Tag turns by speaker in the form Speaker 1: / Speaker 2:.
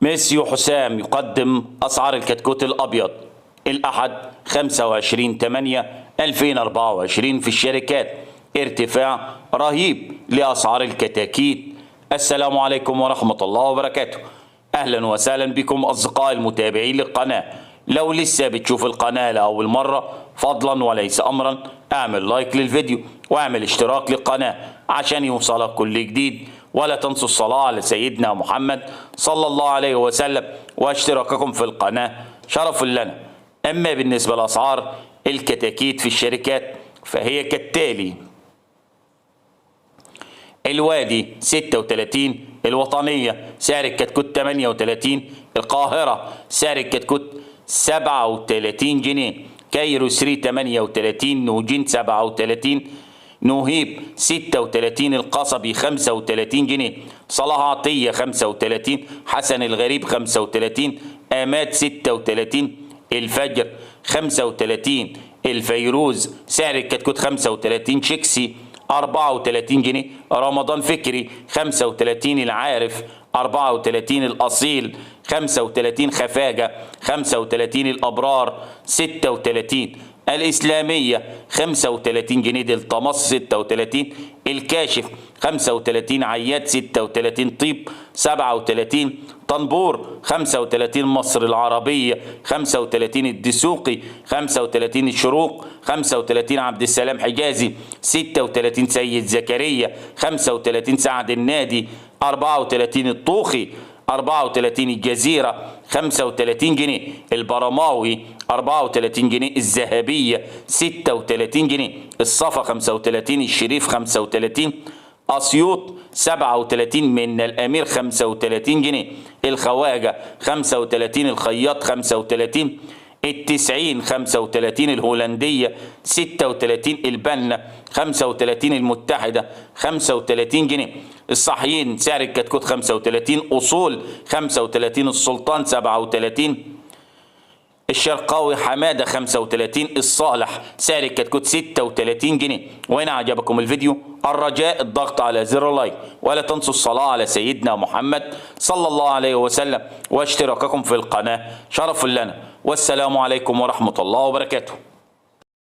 Speaker 1: ميسيو حسام يقدم أسعار الكتكوت الأبيض الأحد 25/8/2024 في الشركات. ارتفاع رهيب لأسعار الكتاكيت. السلام عليكم ورحمة الله وبركاته. أهلا وسهلا بكم أصدقائي المتابعين للقناة. لو لسه بتشوف القناة لأول مرة فضلا وليس أمرا اعمل لايك للفيديو واعمل اشتراك للقناة عشان يوصلك كل جديد، ولا تنسوا الصلاة على سيدنا محمد صلى الله عليه وسلم واشتراككم في القناة شرف لنا. أما بالنسبة لأسعار الكتاكيت في الشركات فهي كالتالي: الوادي 36، الوطنية سعر الكتكوت 38، القاهرة سعر الكتكوت 37 جنيه، كايرو 38، نوجين 37، نوهيب 36، القصبي 35 جنيه، صلاح عطية 35، حسن الغريب 35، آماد 36، الفجر 35، الفيروز سعر الكتكوت 35، شيكسي 34 جنيه، رمضان فكري 35، العارف 34، الأصيل 35، خفاجة 35، الأبرار 36، الإسلامية 35 جنيه، دلتا مصر 36، الكاشف 35، عياد 36، طيب 37، طنبور 35، مصر العربية 35، الدسوقي 35، الشروق 35، عبد السلام حجازي 36، سيد زكريا 35، سعد النادي 34، الطوخي 34، الجزيرة 35 جنيه، البرماوي 34 جنيه، الذهبية 36 جنيه، الصفا 35، الشريف 35، أسيوط 37، من الأمير 35 جنيه، الخواجة 35، الخياط 35، التسعين 35، الهولندية 36، البنة 35، المتحدة 35 جنيه، الصحيين سعر الكتكوت 35، أصول 35، السلطان 37، الشرقاوي حمادة 35، الصالح سعر الكتكوت 36 جنيه. وإن عجبكم الفيديو الرجاء الضغط على زر لايك، ولا تنسوا الصلاة على سيدنا محمد صلى الله عليه وسلم واشتراككم في القناة شرف لنا. والسلام عليكم ورحمة الله وبركاته.